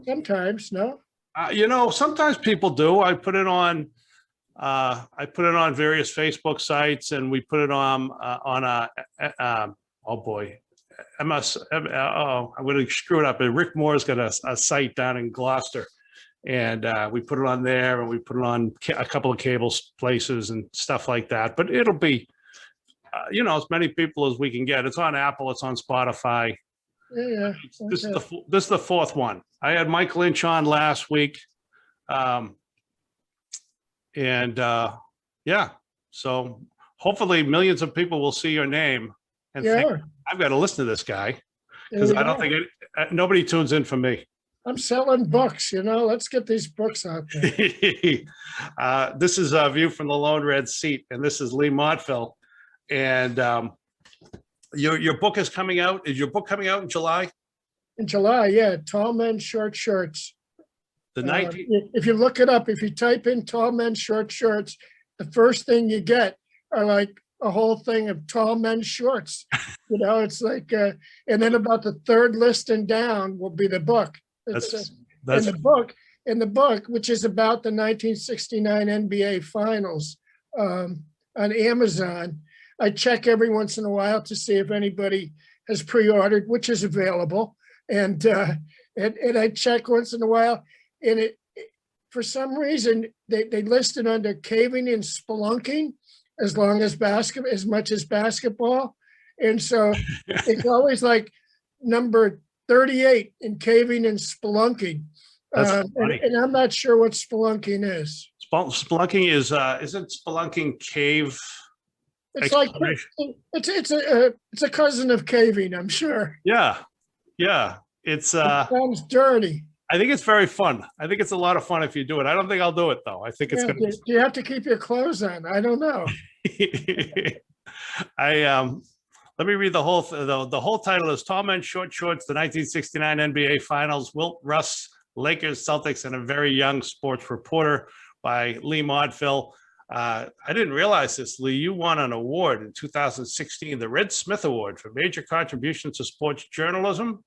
Sometimes, no. Sometimes people do. I put it on various Facebook sites, and we put it on oh boy, MS. Oh, I'm going to screw it up. Rick Moore's got a site down in Gloucester, and we put it on there, and we put it on a couple of cable places and stuff like that. But it'll be, as many people as we can get. It's on Apple. It's on Spotify. Yeah. This is the fourth one. I had Mike Lynch on last week. So hopefully millions of people will see your name and think, I've got to listen to this guy, because I don't think nobody tunes in for me. I'm selling books, let's get these books out there. This is a view from the Lone Red seat, and this is Leigh Montville. And your book is coming out. Is your book coming out in July? In July, yeah. Tall Men, Short Shorts. If you look it up, if you type in tall men, short shorts, the first thing you get are like a whole thing of tall men's shorts. It's like, and then about the third listing down will be the book. In the book, which is about the 1969 NBA Finals, on Amazon. I check every once in a while to see if anybody has pre-ordered, which is available, and I check once in a while. And it for some reason, they listed under caving and spelunking as much as basketball. And so it's always like number 38 in caving and spelunking. And I'm not sure what spelunking is. Spelunking is, isn't spelunking cave? It's like, it's a cousin of caving, I'm sure. Yeah. It sounds dirty. I think it's very fun. I think it's a lot of fun if you do it. I don't think I'll do it though. I think it's going to. Do you have to keep your clothes on? I don't know. Let me read the whole. The whole title is "Tall Men, Short Shorts: The 1969 NBA Finals." Wilt, Russ, Lakers, Celtics, and a very young sports reporter by Leigh Montville. I didn't realize this, Leigh. You won an award in 2016, the Red Smith Award for major contributions to sports journalism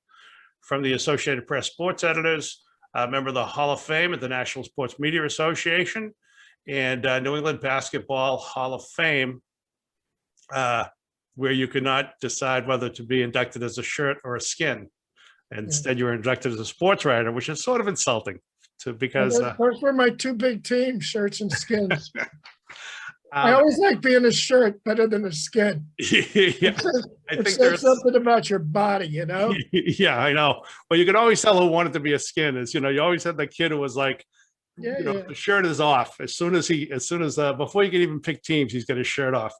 from the Associated Press Sports Editors, a member of the Hall of Fame at the National Sports Media Association, and New England Basketball Hall of Fame, where you could not decide whether to be inducted as a shirt or a skin. And instead, you were inducted as a sports writer, which is sort of insulting because those were my two big teams, shirts and skins. I always like being a shirt better than a skin. Yeah, it says something about your body, Yeah, I know. Well, you could always tell who wanted to be a skin. Is you always had the kid who was like, the shirt is off as soon as before you can even pick teams, he's got his shirt off.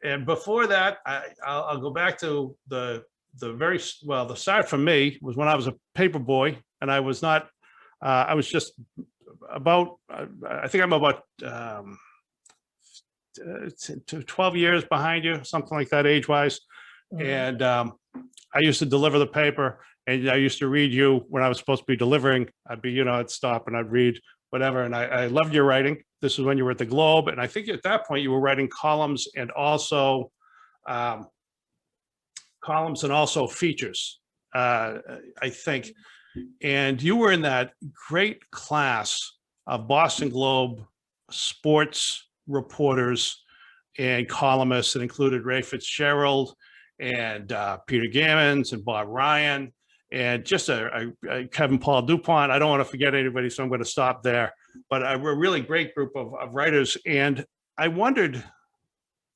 And before that, I'll go back to the start for me was when I was a paper boy, and I was not. I was just about, I think I'm about 12 years behind you, something like that age-wise. And I used to deliver the paper, and I used to read you when I was supposed to be delivering. I'd stop and I'd read whatever. And I loved your writing. This is when you were at the Globe. And I think at that point you were writing columns and also features, I think. And you were in that great class of Boston Globe sports reporters and columnists that included Ray Fitzgerald and Peter Gammons and Bob Ryan and just a Kevin Paul DuPont. I don't want to forget anybody, so I'm going to stop there. But a really great group of writers. And I wondered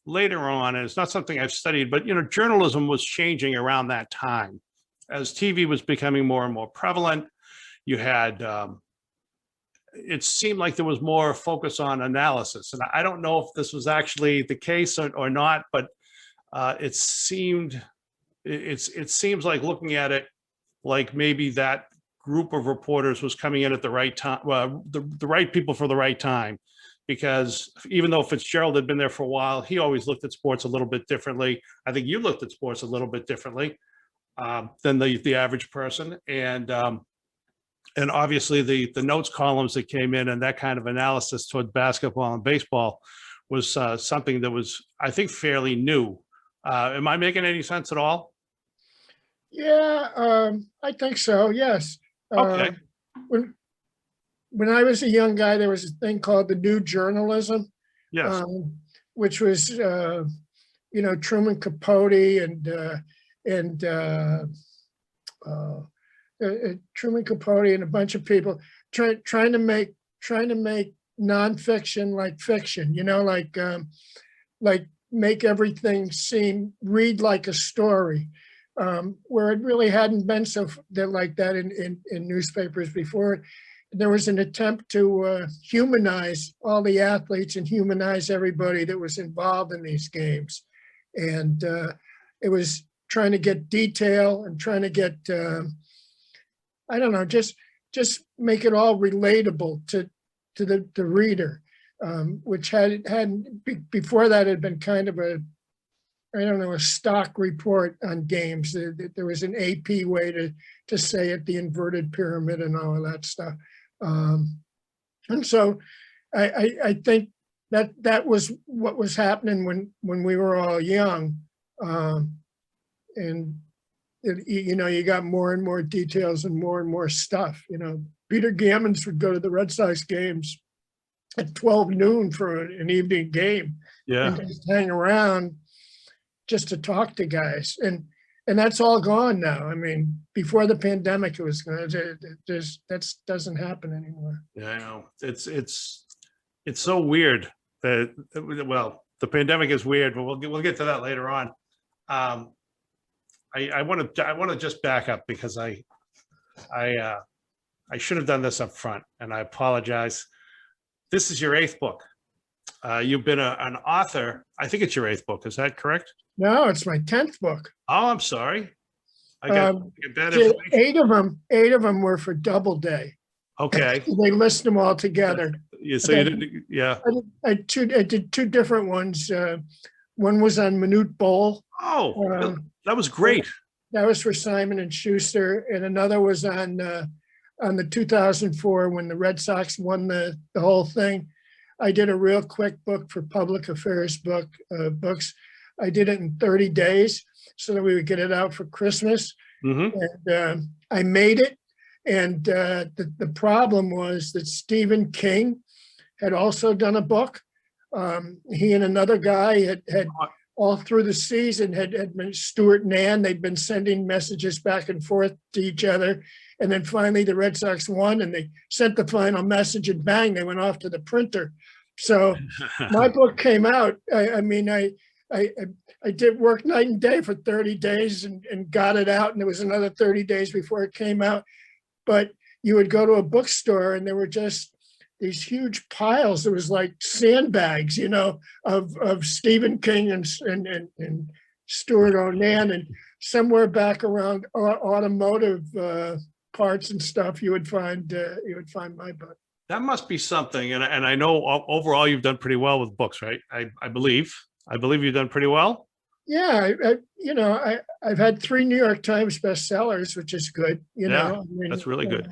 later on, and it's not something I've studied, but journalism was changing around that time. As TV was becoming more and more prevalent, you had, it seemed like there was more focus on analysis. And I don't know if this was actually the case or not, but it seems like looking at it, like maybe that group of reporters was coming in at the right time, well, the right people for the right time. Because even though Fitzgerald had been there for a while, he always looked at sports a little bit differently. I think you looked at sports a little bit differently than the average person, and obviously the notes columns that came in and that kind of analysis toward basketball and baseball was something that was, I think, fairly new. Am I making any sense at all? Yeah, I think so. Yes. Okay. When when I was a young guy, there was a thing called the New Journalism, Yes. which was Truman Capote and uh, Truman Capote and a bunch of people trying to make nonfiction like fiction. Like make everything read like a story, where it really hadn't been like that in newspapers before. There was an attempt to humanize all the athletes and humanize everybody that was involved in these games. And it was trying to get detail and trying to get, I don't know, just make it all relatable to the reader, which before that had been kind of a stock report on games. There was an AP way to say it, the inverted pyramid and all of that stuff. And so I think that was what was happening when we were all young. And you got more and more details and more stuff. Peter Gammons would go to the Red Sox games at 12 noon for an evening game, Yeah. and just hang around just to talk to guys. And that's all gone now. I mean, before the pandemic, it was that doesn't happen anymore. Yeah, I know. It's so weird that, well, the pandemic is weird, but we'll get to that later on. I want to just back up because I should have done this up front, and I apologize. This is your 8th book. You've been an author. I think it's your 8th book. Is that correct? No, it's my 10th book. Oh, I'm sorry. I got bad information. Eight of them were for Doubleday. Okay. They list them all together. Yeah, so you didn't, yeah. I did two different ones. One was on Manute Bol. Oh, that was great. That was for Simon and Schuster, and another was on the 2004 when the Red Sox won the whole thing. I did a real quick book for Public Affairs books. I did it in 30 days so that we would get it out for Christmas. Mm-hmm. And I made it. And the problem was that Stephen King had also done a book. He and another guy had all through the season had been Stuart and Ann. They'd been sending messages back and forth to each other. And then finally the Red Sox won and they sent the final message and bang, they went off to the printer. So my book came out. I did work night and day for 30 days and got it out. And there was another 30 days before it came out. But you would go to a bookstore and there were just these huge piles. It was like sandbags, of Stephen King and Stuart Onan, and somewhere back around automotive parts and stuff, you would find my book. That must be something, and I know overall you've done pretty well with books, right? I believe you've done pretty well. Yeah, I've had 3 New York Times bestsellers, which is good. That's really good.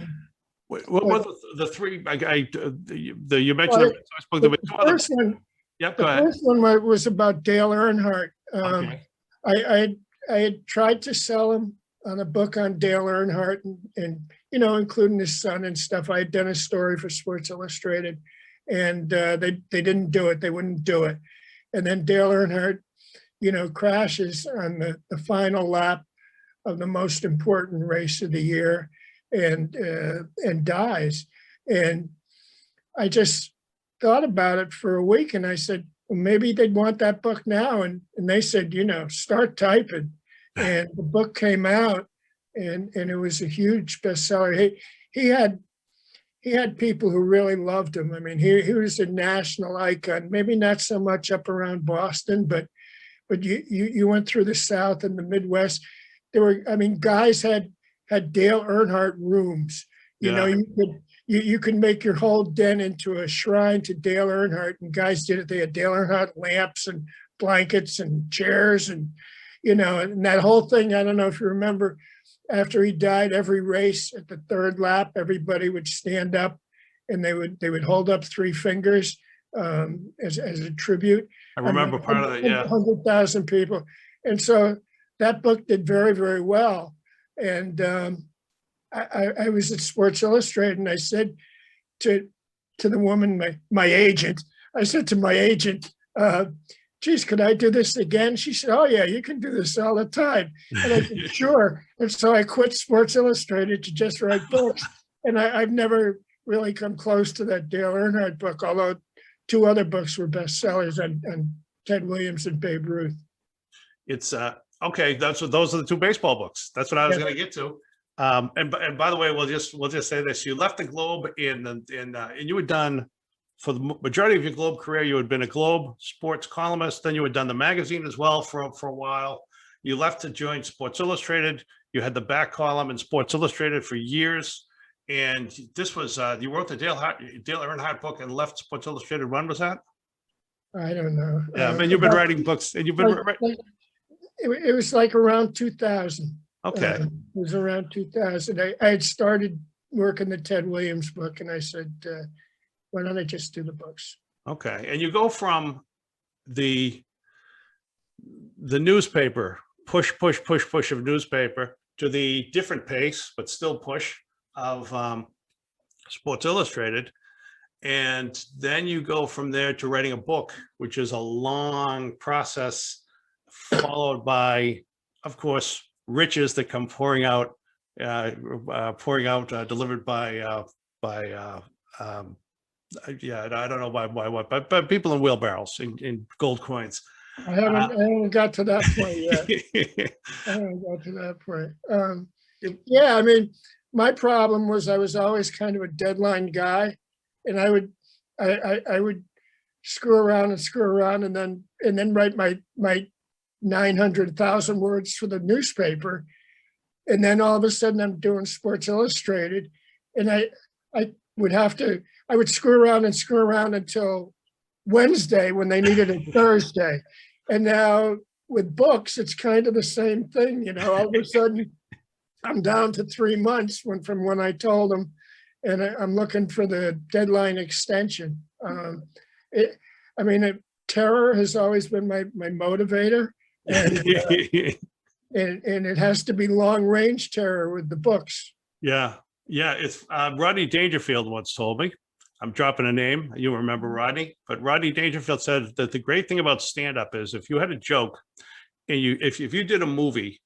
What were the 3? You mentioned the Red Sox book. There were 2 other. First one, Yep, go ahead. The first one was about Dale Earnhardt. Okay. I had tried to sell him on a book on Dale Earnhardt and including his son and stuff. I had done a story for Sports Illustrated, and they didn't do it. They wouldn't do it. And then Dale Earnhardt, crashes on the final lap of the most important race of the year and dies. And I just thought about it for a week, and I said, well, maybe they'd want that book now. And they said, start typing. And the book came out, and it was a huge bestseller. He had people who really loved him. I mean, he was a national icon, maybe not so much up around Boston, but you went through the South and the Midwest. Guys had Dale Earnhardt rooms. You could make your whole den into a shrine to Dale Earnhardt, and guys did it. They had Dale Earnhardt lamps and blankets and chairs and that whole thing. I don't know if you remember, after he died, every race at the 3rd lap, everybody would stand up and they would hold up 3 fingers as a tribute. I remember part of that, yeah. 100,000 people. And so that book did very, very well. And I was at Sports Illustrated, and I said to the woman, my agent, I said to my agent, geez, could I do this again? She said, oh yeah, you can do this all the time. And I said, sure. And so I quit Sports Illustrated to just write books. And I've never really come close to that Dale Earnhardt book, although 2 other books were bestsellers, and Ted Williams and Babe Ruth. It's okay. Those are the 2 baseball books. That's what I was going to get to. And by the way, we'll just say this: you left the Globe and you had done, for the majority of your Globe career, you had been a Globe sports columnist. Then you had done the magazine as well for a while. You left to join Sports Illustrated. You had the back column in Sports Illustrated for years. And this was, you wrote the Dale Earnhardt book and left Sports Illustrated. When was that? I don't know. Yeah, and you've been writing books, and you've been it was like around 2000. Okay. It was around 2000. I had started working the Ted Williams book, and I said, why don't I just do the books? Okay. And you go from the newspaper, push of newspaper, to the different pace, but still push of Sports Illustrated. And then you go from there to writing a book, which is a long process, followed by, of course, riches that come pouring out, delivered by yeah, I don't know by what, but people in wheelbarrows in gold coins. I haven't got to that point yet. I haven't got to that point. Yeah, I mean, my problem was I was always kind of a deadline guy, and I would screw around and then write my 900,000 words for the newspaper, and then all of a sudden I'm doing Sports Illustrated, and I would screw around until Wednesday when they needed it Thursday. And now with books, it's kind of the same thing, you know. All of a sudden I'm down to 3 months from when I told them, and I'm looking for the deadline extension. Terror has always been my motivator, and it has to be long range terror with the books. Yeah. It's Rodney Dangerfield once told me. I'm dropping a name. You remember Rodney, but Rodney Dangerfield said that the great thing about stand-up is if you had a joke and if you did a movie,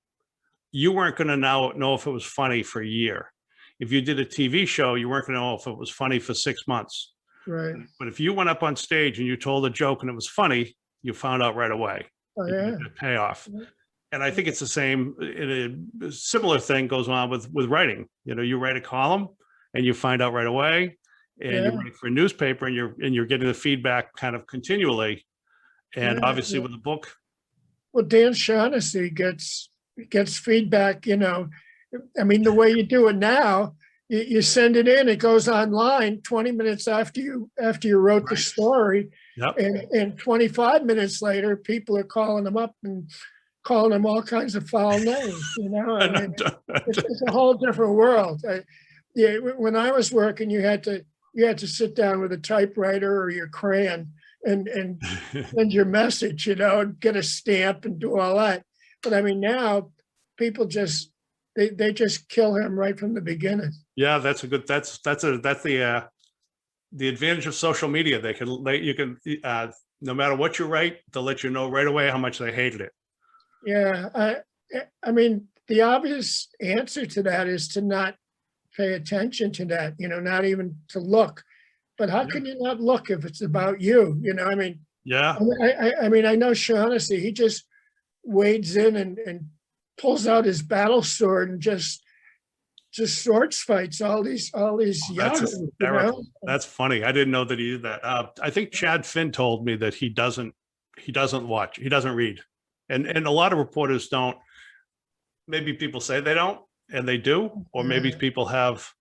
you weren't going to now know if it was funny for a year. If you did a TV show, you weren't going to know if it was funny for 6 months. Right. But if you went up on stage and you told a joke and it was funny, you found out right away. Oh, yeah. The payoff. And I think it's the same. A similar thing goes on with writing. You know, you write a column and you find out right away, and you write for a newspaper and you're getting the feedback kind of continually. And obviously with the book. Well, Dan Shaughnessy gets feedback, you know. I mean, the way you do it now, you send it in, it goes online 20 minutes after you wrote the story. Yep. And 25 minutes later, people are calling them up and calling them all kinds of foul names, you know. I mean, it's a whole different world. When I was working, you had to sit down with a typewriter or your crayon and send your message, you know, and get a stamp and do all that. But I mean, now people they just kill him right from the beginning. Yeah, that's the advantage of social media. You can no matter what you write, they'll let you know right away how much they hated it. Yeah, I mean, the obvious answer to that is to not pay attention to that, you know, not even to look. But how can you not look if it's about you? You know, I mean, yeah. I mean, I know Shaughnessy, he just wades in and pulls out his battle sword and just swords fights all these young. That's funny. I didn't know that he did that. I think Chad Finn told me that he doesn't watch, he doesn't read. And a lot of reporters don't. Maybe people say they don't, and they do, or maybe people have.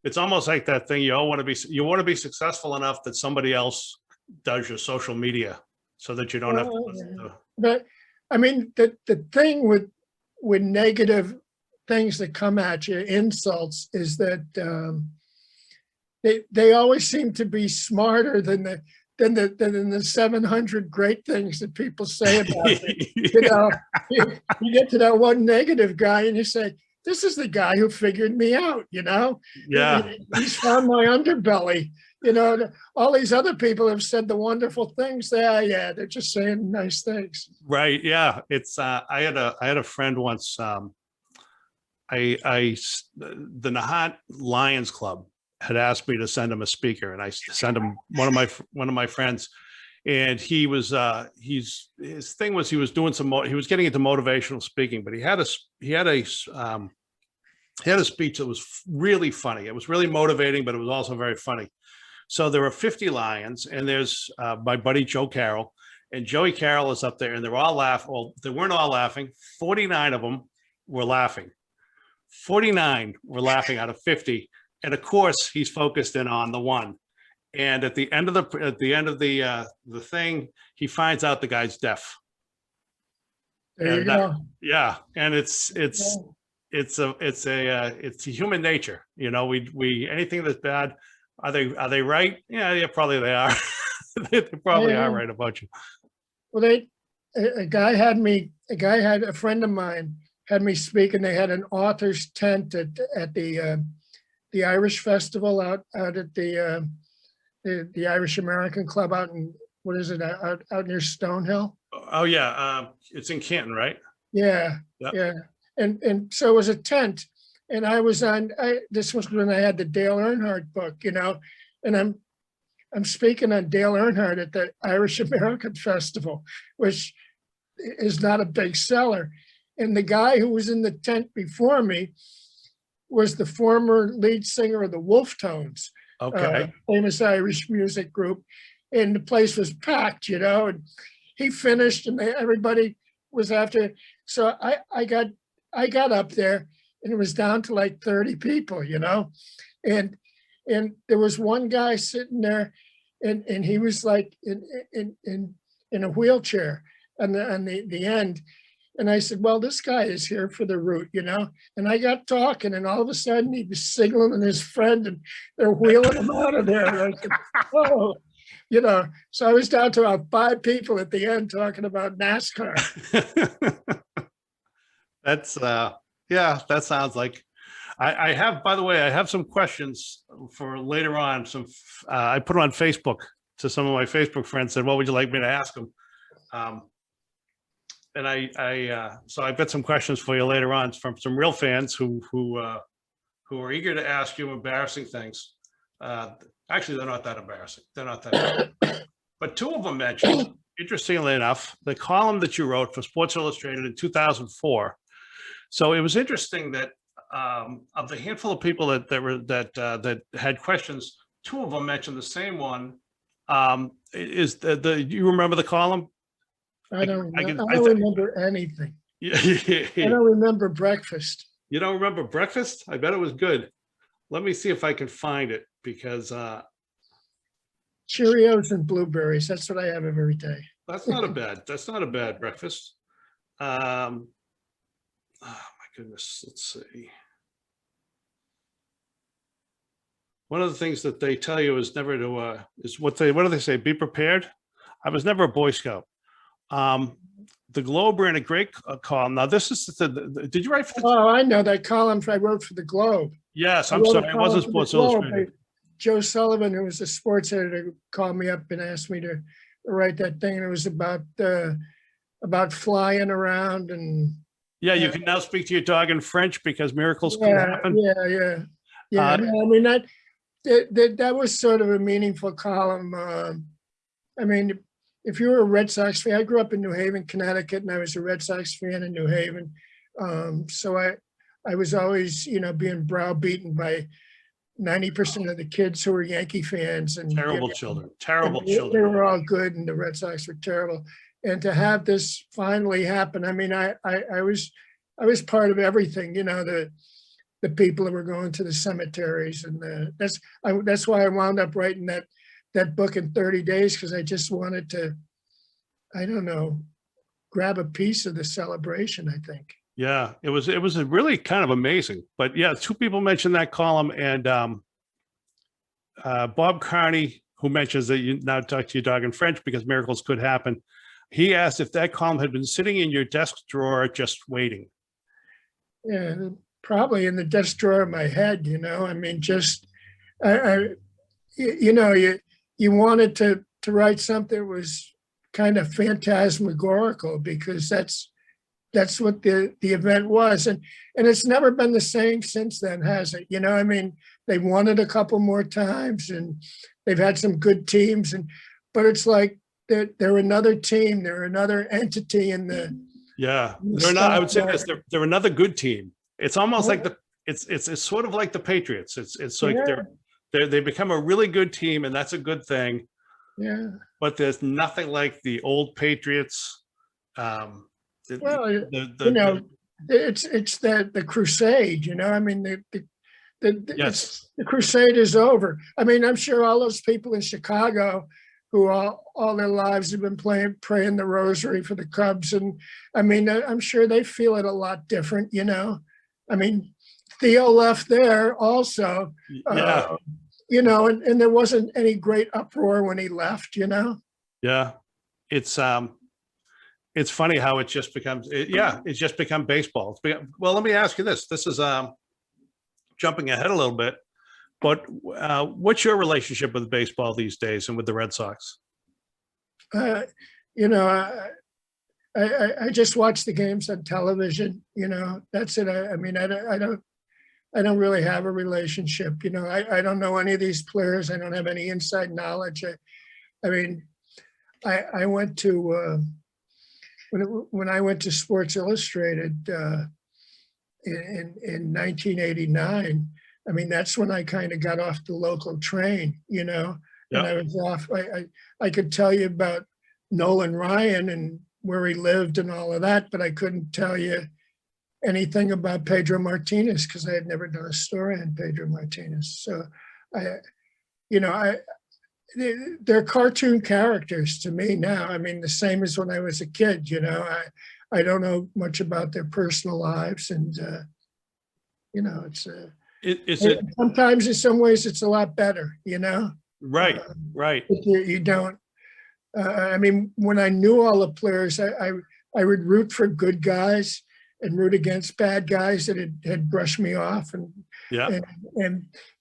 It's almost like that thing. You want to be successful enough that somebody else does your social media, so that you don't have to listen to. But I mean, the thing with negative things that come at you, insults, is that they always seem to be smarter than the 700 great things that people say about it. You know, you get to that one negative guy and you say, this is the guy who figured me out, you know? Yeah. He's found my underbelly. You know, all these other people have said the wonderful things. Yeah, they're just saying nice things. Right. Yeah. It's I had a friend once. The Nahat Lions Club had asked me to send him a speaker, and I sent him one of my friends, and he was his thing was he was doing he was getting into motivational speaking, but he had a speech that was really funny. It was really motivating, but it was also very funny. So there were 50 Lions, and there's my buddy Joe Carroll, and Joey Carroll is up there, and they're all laughing. Well, they weren't all laughing. 49 of them were laughing. 49 were laughing out of 50, and of course he's focused in on the one. And at the end of the thing, he finds out the guy's deaf. There you go. Yeah, and it's human nature. You know, we anything that's bad. Are they right? Yeah, probably they are. They probably are right about you. Well, a friend of mine had me speak, and they had an author's tent at the Irish Festival out at the Irish American Club out in, what is it, out near Stonehill? Oh yeah, it's in Canton, right? Yeah, Yep. yeah. And so it was a tent, and this was when I had the Dale Earnhardt book, you know, and I'm speaking on Dale Earnhardt at the Irish American Festival, which is not a big seller. And the guy who was in the tent before me was the former lead singer of the Wolf Tones, Okay. famous Irish music group. And the place was packed, you know, and he finished, and everybody was after. So I got up there, and it was down to like 30 people, you know, and there was one guy sitting there, and he was like in a wheelchair on the end. And I said, well, this guy is here for the route, you know? And I got talking, and all of a sudden he was signaling his friend, and they're wheeling him out of there. And I said, oh, you know, so I was down to about 5 people at the end talking about NASCAR. That's yeah, that sounds like I have, by the way, I have some questions for later on. I put them on Facebook to some of my Facebook friends, said, what would you like me to ask them? And so I've got some questions for you later on from some real fans who are eager to ask you embarrassing things. Actually, they're not that embarrassing. They're not that. But 2 of them mentioned, interestingly enough, the column that you wrote for Sports Illustrated in 2004. So it was interesting that of the handful of people that had questions, 2 of them mentioned the same one. You remember the column? I don't remember anything. I don't remember breakfast. You don't remember breakfast? I bet it was good. Let me see if I can find it, because Cheerios and blueberries. That's what I have every day. That's not a bad breakfast. Oh my goodness. Let's see. One of the things that they tell you is never to what do they say? Be prepared. I was never a Boy Scout. The Globe ran a great column. Now this is did you write for Oh, I know that column I wrote for the Globe. Yes, I'm sorry. It wasn't Sports Illustrated. Joe Sullivan, who was a sports editor, called me up and asked me to write that thing. And it was about flying around and. Yeah, you can now speak to your dog in French because miracles can happen. Yeah. I mean, that was sort of a meaningful column. I mean, if you were a Red Sox fan, I grew up in New Haven, Connecticut, and I was a Red Sox fan in New Haven. So I was always, you know, being browbeaten by 90% of the kids who were Yankee fans. And terrible children. They were all good, and the Red Sox were terrible. And to have this finally happen, I mean, I was part of everything, you know, the people that were going to the cemeteries, and that's why I wound up writing that book in 30 days, because I just wanted to, I don't know, grab a piece of the celebration, I think. Yeah, it was really kind of amazing. But yeah, 2 people mentioned that column, and Bob Carney, who mentions that you now talk to your dog in French because miracles could happen. He asked if that column had been sitting in your desk drawer just waiting. Yeah, probably in the desk drawer of my head, you know, I mean, just, I you know, you wanted to write something that was kind of phantasmagorical, because that's what the event was. And it's never been the same since then, has it? You know, I mean, they've won it a couple more times and they've had some good teams, but it's like they're another team, they're another entity in the. Yeah, they're not, I would say this, they're another good team. It's almost like it's sort of like the Patriots. It's like they become a really good team, and that's a good thing. Yeah. But there's nothing like the old Patriots. Well, you know, it's the crusade, you know, I mean, yes, the crusade is over. I mean, I'm sure all those people in Chicago who all their lives have been praying the rosary for the Cubs. And I mean, I'm sure they feel it a lot different, you know. I mean, Theo left there also, yeah, you know, and there wasn't any great uproar when he left, you know. yeah. It's funny how it just becomes, it's just become baseball. Well, let me ask you this. This is jumping ahead a little bit, but what's your relationship with baseball these days and with the Red Sox? You know, I just watch the games on television, you know, that's it. I mean, I don't really have a relationship, you know, I don't know any of these players. I don't have any inside knowledge. I mean, I went to, when I went to Sports Illustrated in 1989, I mean, that's when I kind of got off the local train, you know, and I was off. I could tell you about Nolan Ryan and where he lived and all of that, but I couldn't tell you anything about Pedro Martinez because I had never done a story on Pedro Martinez. So they're cartoon characters to me now. I mean, the same as when I was a kid, you know, I don't know much about their personal lives, and you know, sometimes in some ways it's a lot better, you know. Right. You don't. I mean, when I knew all the players, I would root for good guys and root against bad guys that had brushed me off, and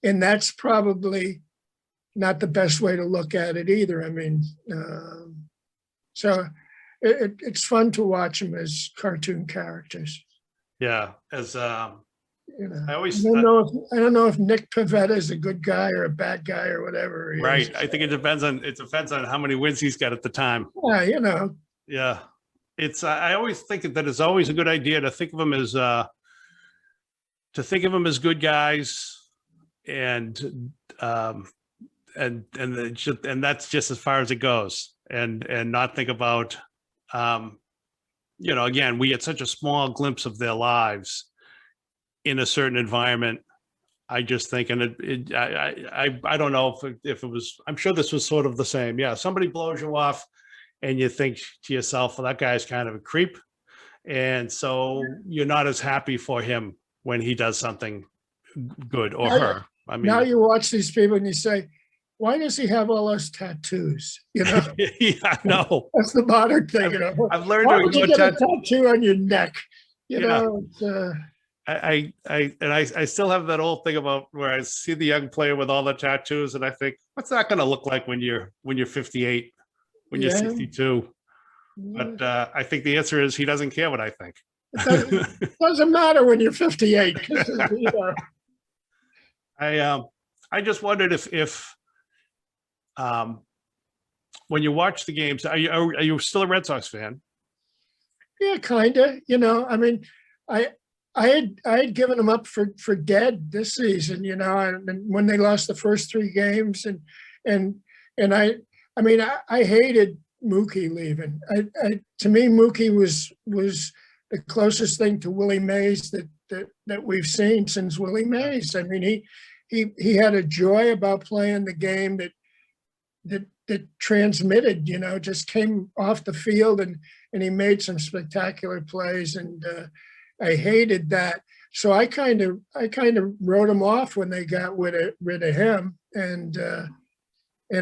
that's probably not the best way to look at it either. I mean, so it's fun to watch them as cartoon characters. Yeah, as you know, I don't know if Nick Pivetta is a good guy or a bad guy or whatever. Right. I think it depends on how many wins he's got at the time. Yeah, you know. Yeah, it's I always think that it's always a good idea to think of them as good guys, and that's just as far as it goes, and not think about you know, again, we get such a small glimpse of their lives in a certain environment. I just think, and I don't know if it was, I'm sure this was sort of the same. Yeah, somebody blows you off and you think to yourself, well, that guy's kind of a creep, and so you're not as happy for him when he does something good, or her. I mean, now you watch these people and you say, why does he have all those tattoos? You know, yeah, no, that's the modern thing. You know, I've learned why to would you get a tattoo on your neck? You know, I still have that old thing about where I see the young player with all the tattoos, and I think, what's that going to look like when you're 58, when you're 62? But I think the answer is he doesn't care what I think. It doesn't matter when you're 58. You know. I just wondered if when you watch the games, are you still a Red Sox fan? Yeah, kind of. You know, I mean, I had given them up for dead this season. You know, and when they lost the first 3 games, and I mean, I hated Mookie leaving. To me, Mookie was the closest thing to Willie Mays that we've seen since Willie Mays. I mean, he had a joy about playing the game that transmitted, you know, just came off the field, and he made some spectacular plays, and I hated that. So I kind of wrote him off when they got rid of him, and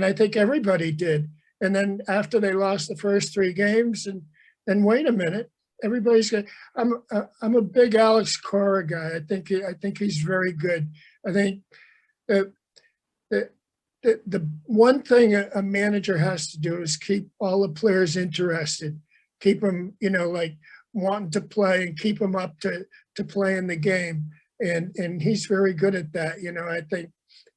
I think everybody did. And then after they lost the first 3 games, and then wait a minute, everybody's got. I'm a big Alex Cora guy. I think he's very good. I think that the one thing a manager has to do is keep all the players interested, keep them, like wanting to play and keep them up to play in the game. And he's very good at that. I think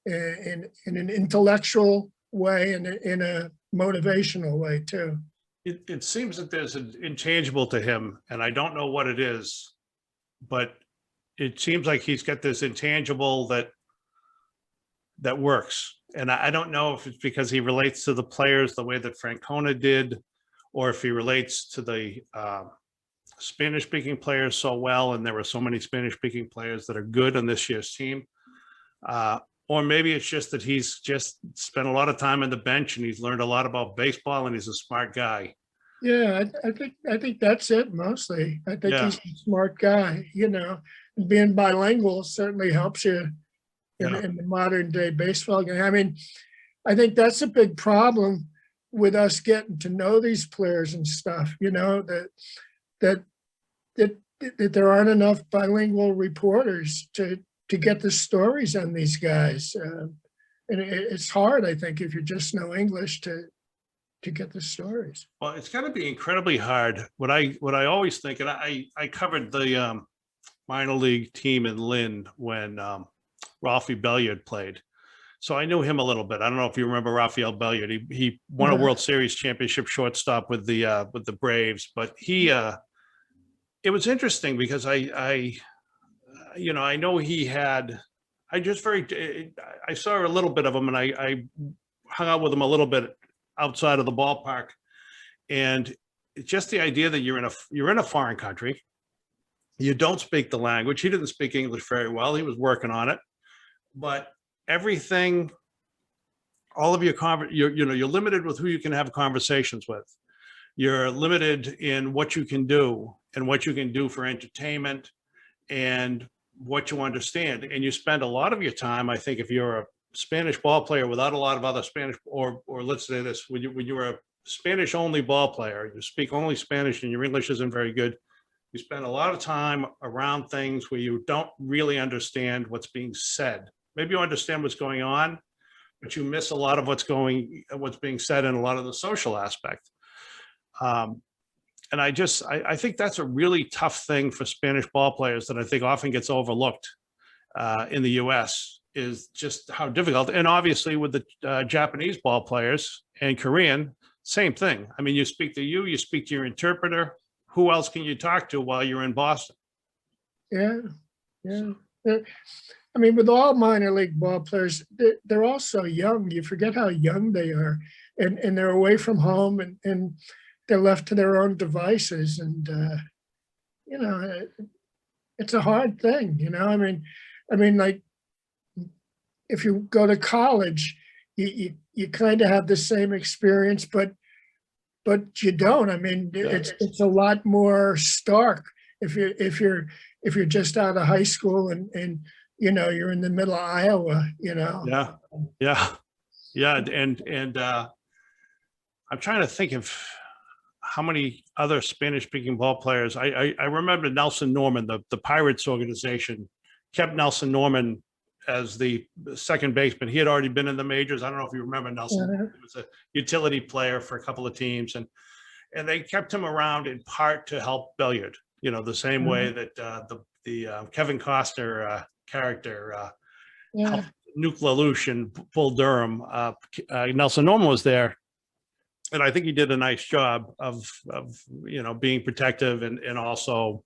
in an intellectual way and in a motivational way too. It seems that there's an intangible to him, and I don't know what it is, but it seems like he's got this intangible that works. And I don't know if it's because he relates to the players the way that Francona did, or if he relates to the Spanish-speaking players so well, and there were so many Spanish-speaking players that are good on this year's team. Or maybe it's just that he's just spent a lot of time on the bench and he's learned a lot about baseball and he's a smart guy. Yeah, I think that's it mostly. I think he's a smart guy, and being bilingual certainly helps you in the modern day baseball game. I mean, I think that's a big problem with us getting to know these players and stuff, that there aren't enough bilingual reporters to get the stories on these guys. And it's hard, I think, if you just know English to get the stories. Well, it's got to be incredibly hard. What I always think, and I covered the minor league team in Lynn when Ralphie Belliard played. So I knew him a little bit. I don't know if you remember Raphael Belliard. He won a World Series championship shortstop with the Braves, but it was interesting because I know he had, I saw a little bit of him, and I hung out with him a little bit outside of the ballpark. And it's just the idea that you're in a foreign country, you don't speak the language. He didn't speak English very well. He was working on it, but everything, all of your you're limited with who you can have conversations with. You're limited in what you can do and what you can do for entertainment and what you understand. And you spend a lot of your time, I think, if you're a Spanish ball player without a lot of other Spanish, or let's say this, when you're a Spanish only ball player, you speak only Spanish and your English isn't very good, you spend a lot of time around things where you don't really understand what's being said. Maybe you understand what's going on, but you miss a lot of what's being said in a lot of the social aspect. And I think that's a really tough thing for Spanish ball players that I think often gets overlooked in the US, is just how difficult. And obviously with the Japanese ball players and Korean, same thing. I mean, you speak to your interpreter. Who else can you talk to while you're in Boston? Yeah. I mean, with all minor league ball players, they're all so young. You forget how young they are, and they're away from home, and they're left to their own devices. And, it's a hard thing, I mean, like, if you go to college, you kind of have the same experience, but you don't. I mean, it's a lot more stark if you're just out of high school and you're in the middle of Iowa. Yeah. And I'm trying to think of how many other Spanish-speaking ball players. I remember Nelson Norman, the Pirates organization, kept Nelson Norman as the second baseman. He had already been in the majors. I don't know if you remember Nelson. He was a utility player for a couple of teams, and they kept him around in part to help Belliard. The same way that the Kevin Costner character helped Nuke LaLoosh and Bull Durham. Nelson Norman was there, and I think he did a nice job of being protective and also.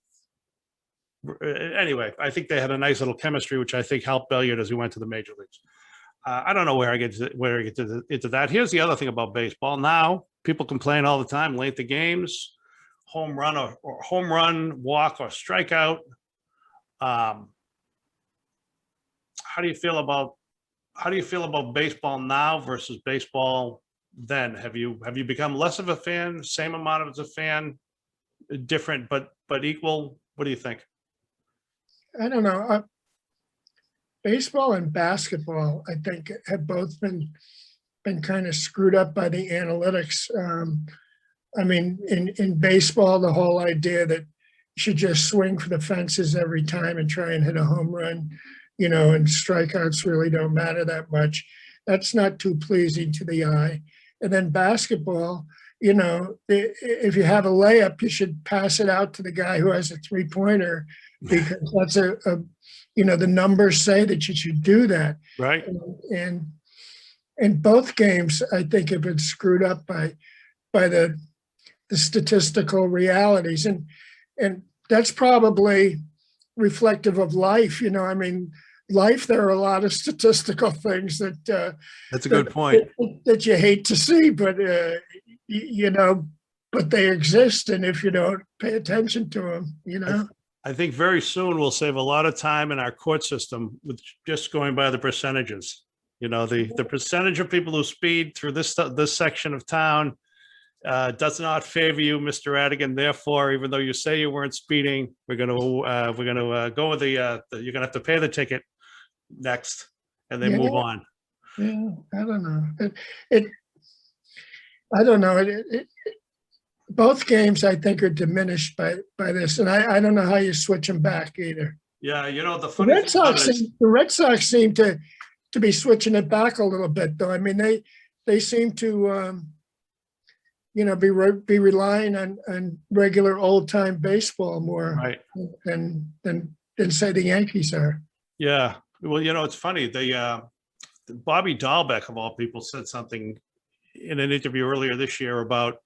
Anyway, I think they had a nice little chemistry, which I think helped Belliard as he went to the major leagues. I don't know where I get into that. Here's the other thing about baseball. Now people complain all the time: length of games, home run or home run, walk or strikeout. How do you feel about baseball now versus baseball then? Have you become less of a fan, same amount as a fan, different but equal? What do you think? I don't know. Baseball and basketball, I think, have both been kind of screwed up by the analytics. I mean, in baseball, the whole idea that you should just swing for the fences every time and try and hit a home run, and strikeouts really don't matter that much. That's not too pleasing to the eye. And then basketball, if you have a layup, you should pass it out to the guy who has a 3-pointer, because that's the numbers say that you should do that. Right. And both games, I think, have been screwed up by the statistical realities. And that's probably reflective of life. I mean, life, there are a lot of statistical things that that's a good point, that you hate to see, but but they exist. And if you don't pay attention to them, I think very soon we'll save a lot of time in our court system with just going by the percentages. The percentage of people who speed through this section of town does not favor you, Mr. Rattigan. Therefore, even though you say you weren't speeding, we're going to go with you're going to have to pay the ticket next, and then move on. Yeah, I don't know. I don't know. Both games, I think, are diminished by this, and I don't know how you switch them back either. Yeah, the funny thing about it is, the Red Sox seem to be switching it back a little bit, though. I mean, they seem to be relying on regular old time baseball more, right, than say the Yankees are. Yeah, well, it's funny. Bobby Dahlbeck, of all people, said something in an interview earlier this year about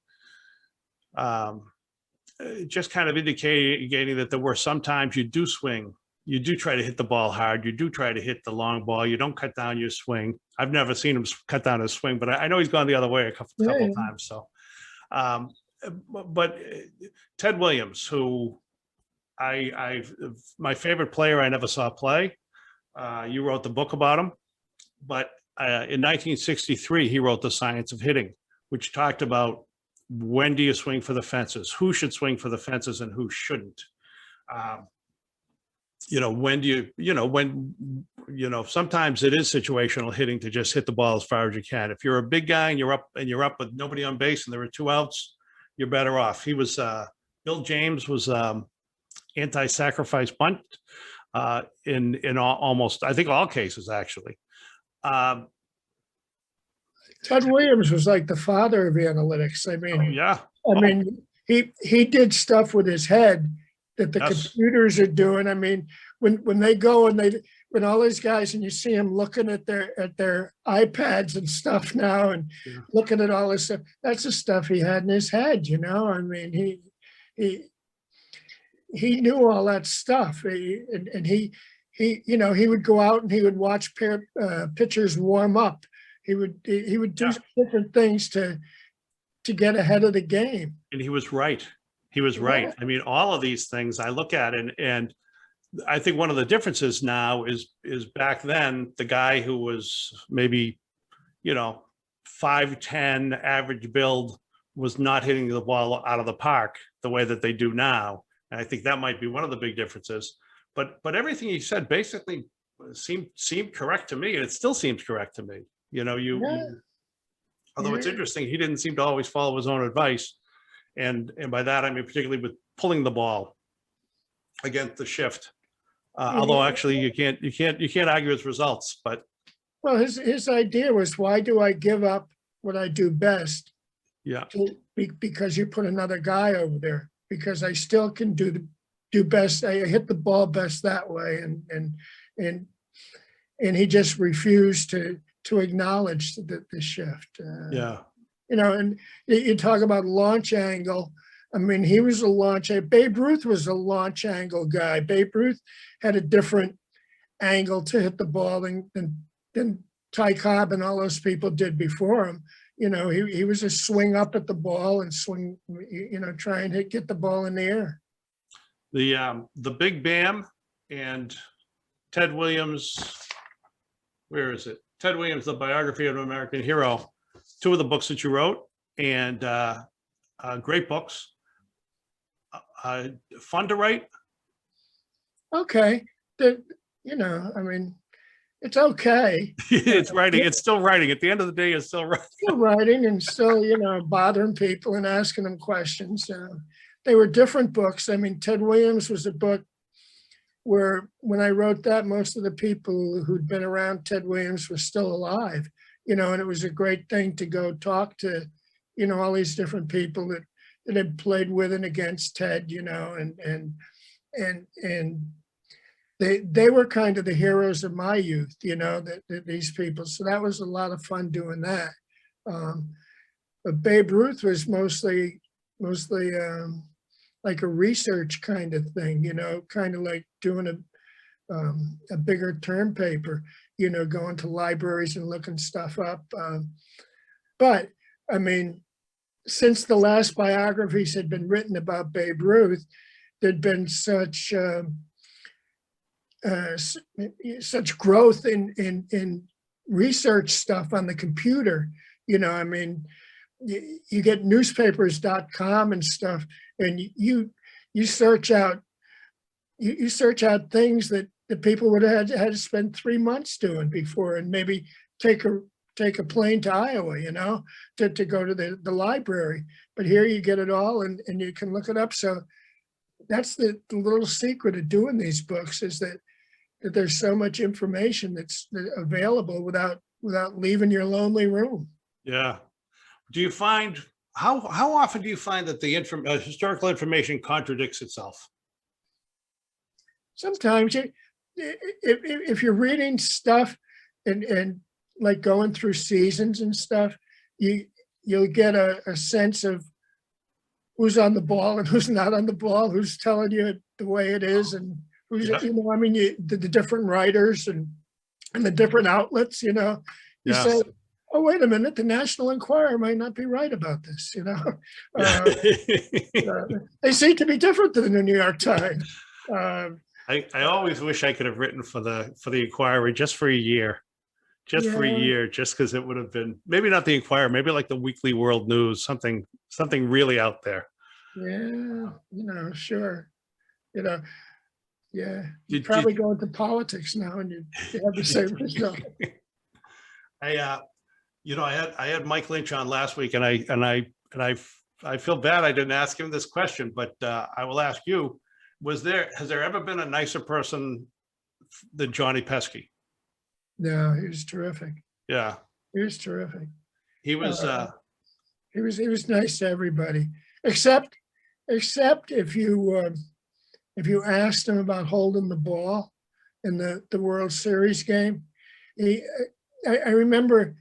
just kind of indicating that there were sometimes you do swing, you do try to hit the ball hard, you do try to hit the long ball, you don't cut down your swing. I've never seen him cut down his swing, but I know he's gone the other way a couple of times. So, but Ted Williams, who my favorite player I never saw play. You wrote the book about him, but in 1963, he wrote The Science of Hitting, which talked about when do you swing for the fences, who should swing for the fences and who shouldn't. When do you, sometimes it is situational hitting to just hit the ball as far as you can. If you're a big guy and you're up with nobody on base and there are 2 outs, you're better off. Bill James was anti-sacrifice bunt in almost, I think, all cases, actually. Ted Williams was like the father of analytics. I mean, yeah. I mean, he did stuff with his head that the computers are doing. I mean, when they go and when all these guys, and you see them looking at their iPads and stuff now, and looking at all this stuff, that's the stuff he had in his head. I mean, he knew all that stuff, and he would go out and he would watch pitchers warm up. He would do different things to get ahead of the game. And he was right. He was right. I mean, all of these things I look at, and I think one of the differences now is back then, the guy who was maybe, 5'10", average build, was not hitting the ball out of the park the way that they do now. And I think that might be one of the big differences. But everything he said basically seemed correct to me, and it still seems correct to me. Although it's interesting, he didn't seem to always follow his own advice. And by that, I mean, particularly with pulling the ball against the shift. Although actually you can't argue his results, but. Well, his idea was, why do I give up what I do best? Yeah. Because you put another guy over there, because I still can do best. I hit the ball best that way. And he just refused to acknowledge the shift. And you talk about launch angle. I mean, he was a launch. Babe Ruth was a launch angle guy. Babe Ruth had a different angle to hit the ball than Ty Cobb and all those people did before him. He was a swing up at the ball and swing, try and get the ball in the air. The Big Bam and Ted Williams, where is it? Ted Williams, The Biography of an American Hero, 2 of the books that you wrote, and great books. Fun to write. Okay. I mean, it's okay. It's writing. It's still writing. At the end of the day, it's still writing. Still writing and still, bothering people and asking them questions. They were different books. I mean, Ted Williams was a book where when I wrote that, most of the people who'd been around Ted Williams were still alive, and it was a great thing to go talk to, all these different people that had played with and against Ted, and they were kind of the heroes of my youth, these people. So that was a lot of fun doing that. But Babe Ruth was mostly like a research kind of thing, kind of like doing a bigger term paper, going to libraries and looking stuff up. But I mean, since the last biographies had been written about Babe Ruth, there'd been such growth in research stuff on the computer. I mean, you get newspapers.com and stuff, and you search out things that the people would have had to spend 3 months doing before, and maybe take a plane to Iowa, to go to the library. But here you get it all, and you can look it up. So that's the little secret of doing these books, is that there's so much information that's available without leaving your lonely room. Yeah. Do you find, how often do you find that the historical information contradicts itself? Sometimes if you're reading stuff and like going through seasons and stuff, you'll get a sense of who's on the ball and who's not on the ball, who's telling you the way it is, and who's, the different writers and the different outlets, you say, oh, wait a minute, the National Enquirer might not be right about this, they seem to be different than the New York Times. I always wish I could have written for the Enquirer just for a year, just because it would have been, maybe not the Enquirer, maybe like the Weekly World News, something really out there. Yeah, sure. Yeah, you'd probably go into politics now, and you have the same result. I had Mike Lynch on last week, and I feel bad I didn't ask him this question, but I will ask you: has there ever been a nicer person than Johnny Pesky? No, he was terrific. Yeah, he was terrific. He was. He was nice to everybody, except if you asked him about holding the ball in the World Series game. I remember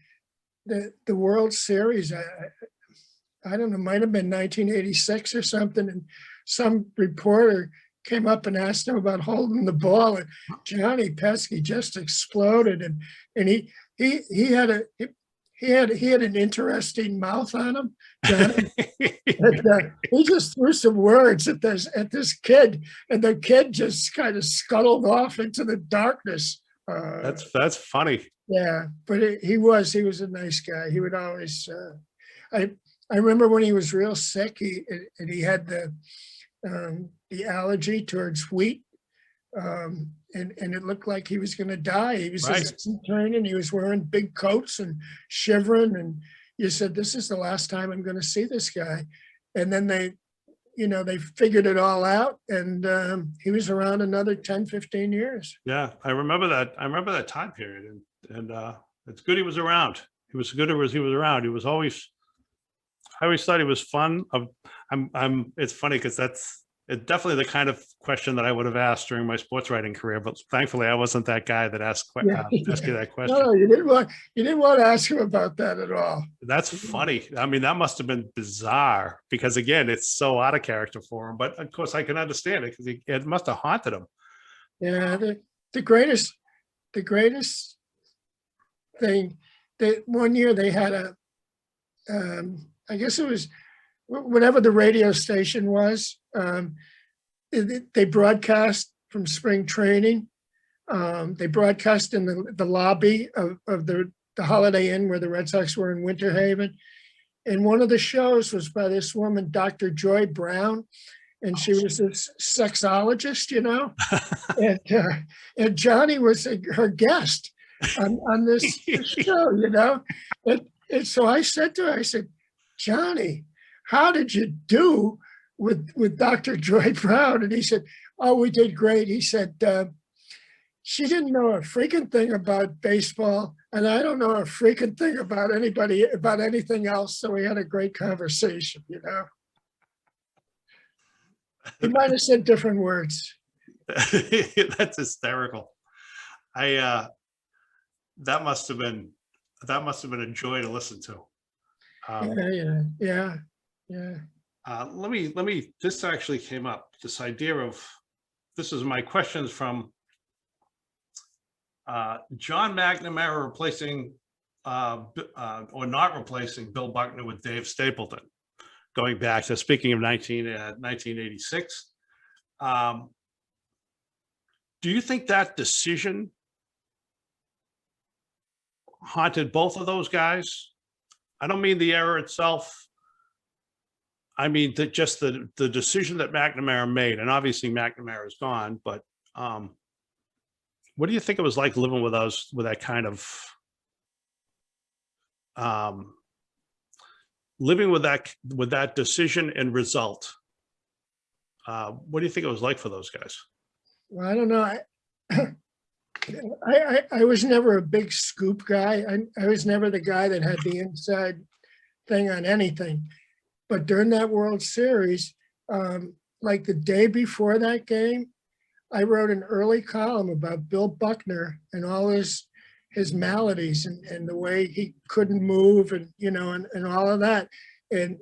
the World Series, I don't know, might have been 1986 or something, and some reporter came up and asked him about holding the ball, and Johnny Pesky just exploded, and he had an interesting mouth on him, Johnny. And, he just threw some words at this kid, and the kid just kind of scuttled off into the darkness. That's funny. Yeah, but he was a nice guy. He would always. I remember when he was real sick, he had the allergy towards wheat, and it looked like he was going to die. He was just turning. He was wearing big coats and shivering, and you said, "This is the last time I'm going to see this guy." And then they figured it all out, and he was around another 10, 15 years. Yeah, I remember that. I remember that time period, and it's good he was around. He was good as he was around. He was always. I always thought he was fun. It's funny because that's definitely the kind of question that I would have asked during my sports writing career. But thankfully, I wasn't that guy that asked you that question. No, you didn't want to ask him about that at all. That's funny. I mean, that must have been bizarre because again, it's so out of character for him. But of course, I can understand it because it must have haunted him. Yeah, the greatest thing that one year they had I guess it was whatever the radio station was. They broadcast from spring training. They broadcast in the lobby of the Holiday Inn where the Red Sox were in Winter Haven. And one of the shows was by this woman, Dr. Joy Brown. And she was a sexologist, and Johnny was her guest. on this show, so I said to her, I said, Johnny, how did you do with Dr. Joy Brown? And he said, oh, we did great. He said, she didn't know a freaking thing about baseball, and I don't know a freaking thing about anything else. So we had a great conversation, He might have said different words. That's hysterical. That must have been a joy to listen to. Yeah. Let me, this actually came up, this idea of, this is my questions from John McNamara replacing, or not replacing Bill Buckner with Dave Stapleton, going back to, speaking of 1986. Do you think that decision haunted both of those guys? I don't mean the error itself. I mean just the decision that McNamara made, and obviously McNamara is gone, but what do you think it was like living with us with that kind of living with that decision and result? What do you think it was like for those guys? Well, I don't know. I was never a big scoop guy. I was never the guy that had the inside thing on anything. But during that World Series, like the day before that game, I wrote an early column about Bill Buckner and all his maladies and the way he couldn't move and all of that. And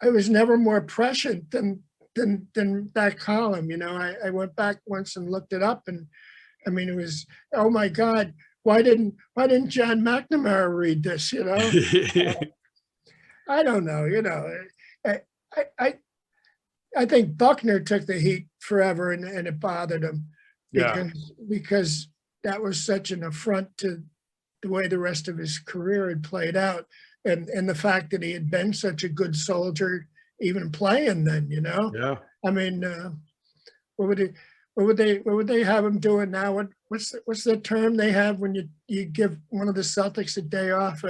I was never more prescient than that column. I went back once and looked it up, and I mean, it was, oh my God, why didn't John McNamara read this? I don't know. I think Buckner took the heat forever, and it bothered him because that was such an affront to the way the rest of his career had played out, and the fact that he had been such a good soldier even playing then. Yeah. I mean, what would they have him doing now? What's the term they have when you give one of the Celtics a day off?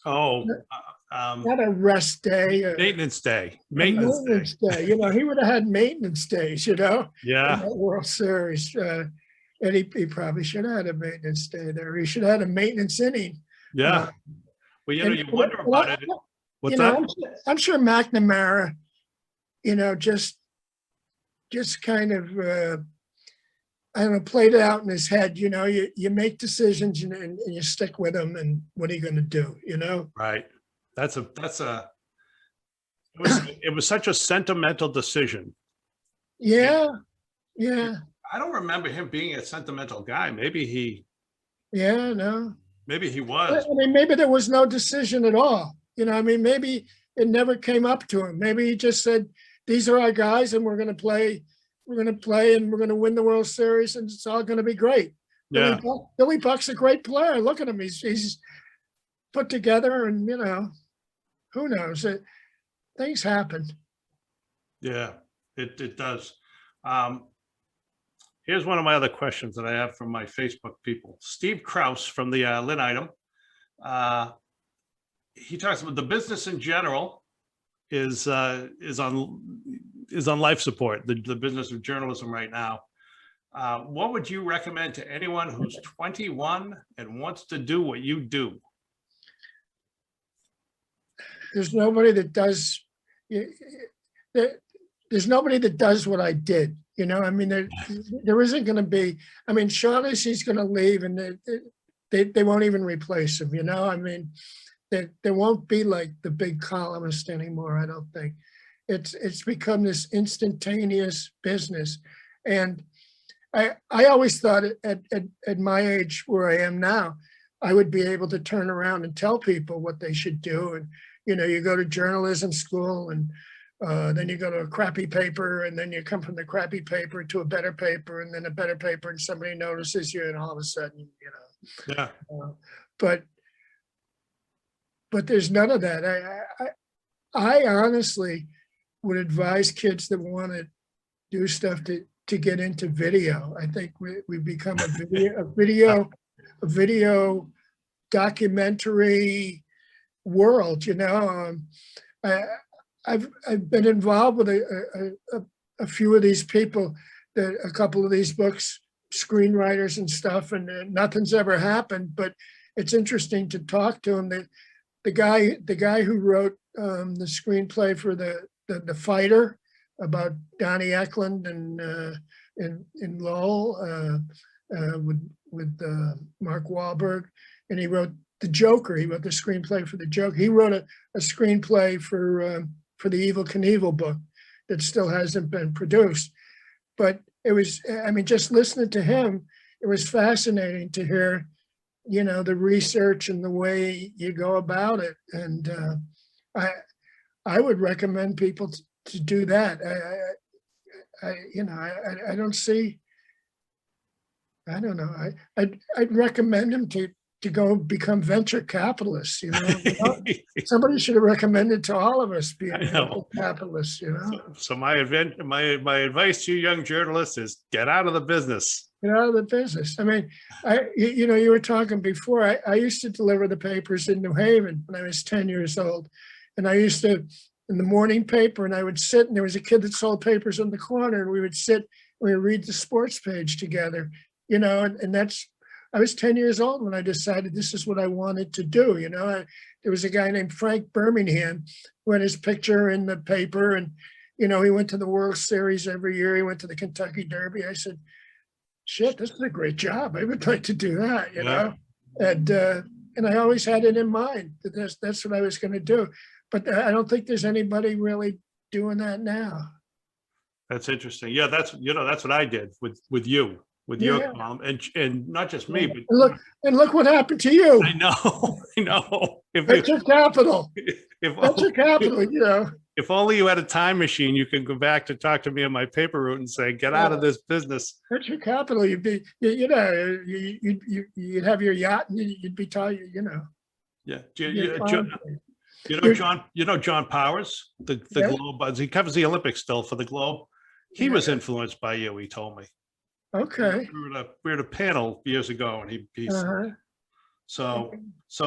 Not a rest day. Maintenance day. Maintenance day. He would have had maintenance days. Yeah. In that World Series, and he probably should have had a maintenance day there. He should have had a maintenance inning. Yeah. Well, you wonder about it. What's that? I'm sure McNamara, just kind of, I don't know, played it out in his head. You make decisions and you stick with them, and what are you going to do? Right. It was such a sentimental decision. Yeah. I don't remember him being a sentimental guy. Maybe he. Yeah, no. Maybe he was. I mean, maybe there was no decision at all. Maybe it never came up to him. Maybe he just said, these are our guys, and we're going to play. We're going to play, and we're going to win the World Series, and it's all going to be great. Yeah. Billy Buck's a great player. Look at him. He's put together, and who knows? Things happen. Yeah, it does. Here's one of my other questions that I have from my Facebook people. Steve Krause from the Lynn Item. He talks about the business in general is on life support, the business of journalism right now. What would you recommend to anyone who's 21 and wants to do what you do? There's nobody that does. There's nobody that does what I did. I mean, there isn't going to be. I mean, Shaughnessy's going to leave, and they won't even replace him. I mean, there won't be like the big columnist anymore. I don't think. It's become this instantaneous business, and I always thought at my age where I am now, I would be able to turn around and tell people what they should do. And you go to journalism school, and then you go to a crappy paper, and then you come from the crappy paper to a better paper, and then a better paper, and somebody notices you, and all of a sudden, Yeah. But there's none of that. I honestly would advise kids that want to do stuff to get into video. I think we've become a video video documentary world, you know. I've been involved with a few of these people, that a couple of these books, screenwriters and stuff, and nothing's ever happened. But it's interesting to talk to them. The guy who wrote the screenplay for the Fighter about Donnie Eklund and in Lowell with Mark Wahlberg, and he wrote the Joker. He wrote the screenplay for the Joker. He wrote a screenplay for the Evel Knievel book that still hasn't been produced. But it was, I mean, just listening to him, it was fascinating to hear, you know, the research and the way you go about it. And I would recommend people to do that. I don't see, I don't know. I'd recommend him to go become venture capitalists, you know. Somebody should have recommended to all of us being venture capitalists, you know. So my advice to you young journalists is get out of the business. Get out of the business. I mean, you know, you were talking before, I used to deliver the papers in New Haven when I was 10 years old. And I used to, in the morning paper, and I would sit, and there was a kid that sold papers on the corner, and we would sit, and we would read the sports page together, you know, and that's, I was 10 years old when I decided this is what I wanted to do. You know, there was a guy named Frank Birmingham who had his picture in the paper, and, you know, he went to the World Series every year. He went to the Kentucky Derby. I said, shit, this is a great job. I would like to do that, you know? And I always had it in mind that that's what I was going to do. But I don't think there's anybody really doing that now. That's interesting. Yeah, that's, you know, that's what I did with you. With your column, and not just me, but look what happened to you. I know. Venture capital. Venture capital, you know. If only you had a time machine, you could go back to talk to me on my paper route and say, "Get out of this business." Venture capital, you'd be, you know, you'd have your yacht, and you'd be tired, you know. Yeah, John Powers, the Globe. He covers the Olympics still for the Globe. He was influenced by you. He told me. Okay. We were at a panel years ago, and he so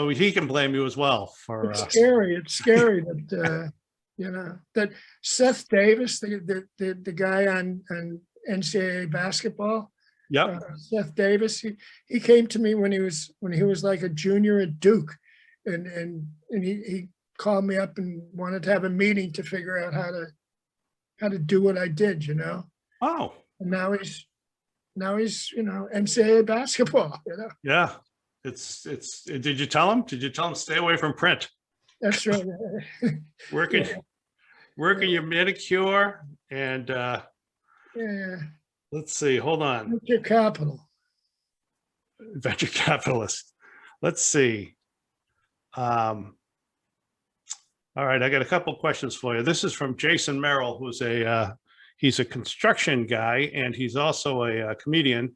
he can blame you as well for. It's scary. It's scary that you know, that Seth Davis, the guy on NCAA basketball. Yep. Seth Davis. He came to me when he was like a junior at Duke, and he called me up and wanted to have a meeting to figure out how to do what I did. You know. Oh. And now he's, you know, NCAA basketball, you know. Yeah. Did you tell him? Did you tell him stay away from print? That's right. Working your manicure and let's see, hold on. Venture capital. Venture capitalist. Let's see. All right, I got a couple questions for you. This is from Jason Merrill, who's he's a construction guy, and he's also a comedian.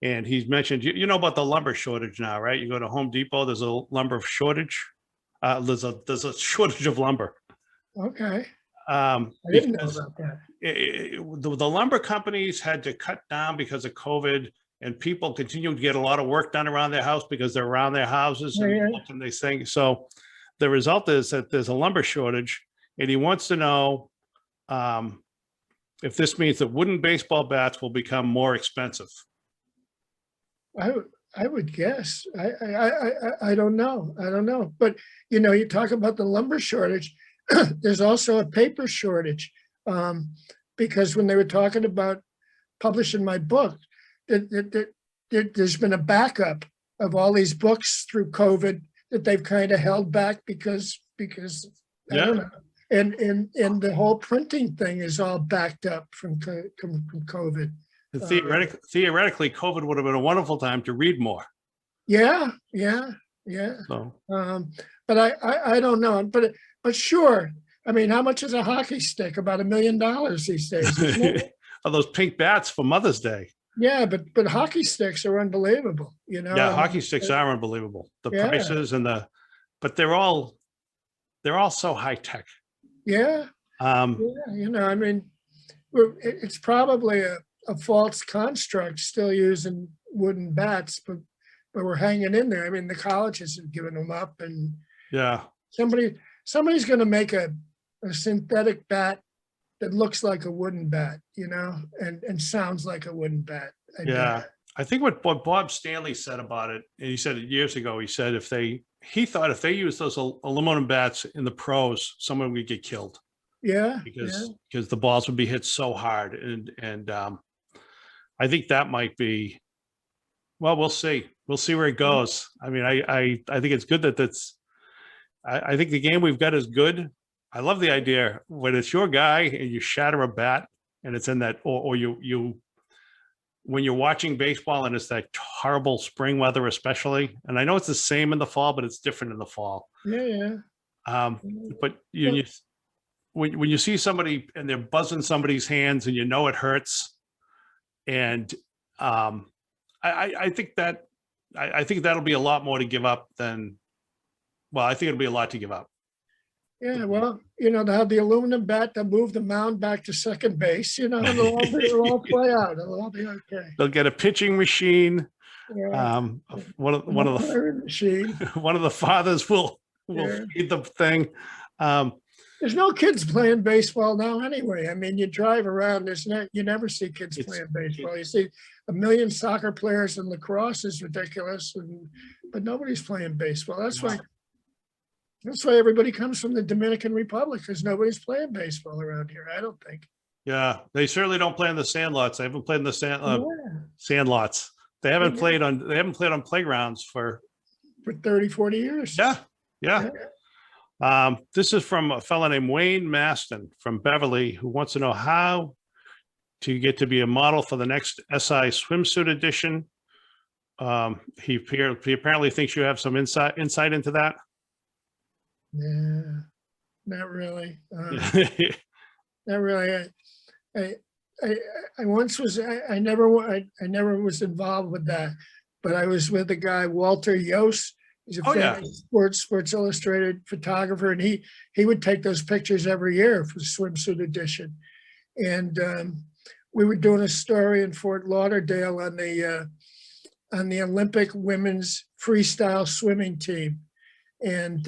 And he's mentioned, you know about the lumber shortage now, right? You go to Home Depot, there's a lumber shortage. There's a shortage of lumber. Okay. I didn't know about that. The lumber companies had to cut down because of COVID, and people continue to get a lot of work done around their house because they're around their houses and they think. So the result is that there's a lumber shortage, and he wants to know if this means that wooden baseball bats will become more expensive. I would guess. I don't know. I don't know. But, you know, you talk about the lumber shortage. There's also a paper shortage, because when they were talking about publishing my book, there's been a backup of all these books through COVID that they've kind of held back because I don't know. And the whole printing thing is all backed up from COVID. Theoretically, COVID would have been a wonderful time to read more. Yeah. So. But I don't know. But sure. I mean, how much is a hockey stick? About $1 million these days. Are those pink bats for Mother's Day? Yeah, but hockey sticks are unbelievable. You know. Yeah, hockey sticks are unbelievable. The prices but they're all so high tech. Yeah. You know, I mean, it's probably a false construct still using wooden bats, but but we're hanging in there. I mean, the colleges have given them up, and Yeah. somebody's going to make a synthetic bat that looks like a wooden bat, and sounds like a wooden bat. Yeah. I think what Bob Stanley said about it, and he said it years ago, he said he thought if they used those aluminum bats in the pros, someone would get killed. Yeah. Because the balls would be hit so hard. And I think that might be, well, we'll see. We'll see where it goes. I mean, I think it's good I think the game we've got is good. I love the idea when it's your guy and you shatter a bat and it's in that, or you when you're watching baseball and it's that horrible spring weather, especially, and I know it's the same in the fall, but it's different in the fall. Yeah. But when you see somebody and they're buzzing somebody's hands and it hurts, and I think that'll be a lot more to give up than, well, I think it'll be a lot to give up. Yeah, well, they'll have the aluminum bat, they'll move the mound back to second base, and it'll all play out. It'll all be okay. They'll get a pitching machine. Yeah. One of the machine. One of the fathers will feed the thing. There's no kids playing baseball now anyway. I mean, you drive around, you never see kids playing baseball. You see a million soccer players, and lacrosse is ridiculous, but nobody's playing baseball. That's why everybody comes from the Dominican Republic, because nobody's playing baseball around here, I don't think. Yeah, they certainly don't play in the sandlots. They haven't played in the sandlots. They haven't played on playgrounds for 30, 40 years. Yeah. This is from a fellow named Wayne Maston from Beverly, who wants to know how to get to be a model for the next SI swimsuit edition. He apparently thinks you have some insight into that. Yeah, not really. Not really. I once was. I never was involved with that, but I was with the guy Walter Yost. He's a famous Sports Illustrated photographer, and he would take those pictures every year for the swimsuit edition. And we were doing a story in Fort Lauderdale on the Olympic women's freestyle swimming team, and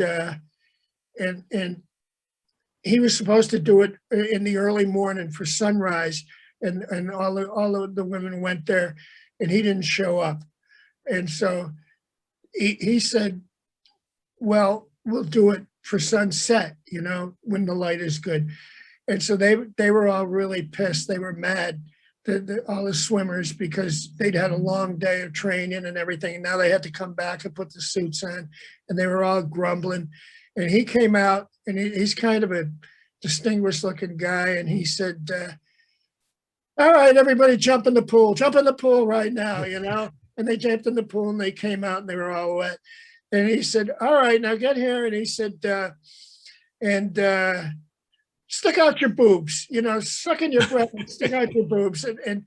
he was supposed to do it in the early morning for sunrise, and all of the women went there, and he didn't show up, and so he said, well, we'll do it for sunset, when the light is good. And so they were all really pissed. They were mad, all the swimmers, because they'd had a long day of training and everything, and now they had to come back and put the suits on, and they were all grumbling. And he came out, and he's kind of a distinguished looking guy, and he said, all right, everybody jump in the pool right now, and they jumped in the pool, and they came out, and they were all wet. And he said, all right, now get here. And he said, stick out your boobs, suck in your breath and stick out your boobs. And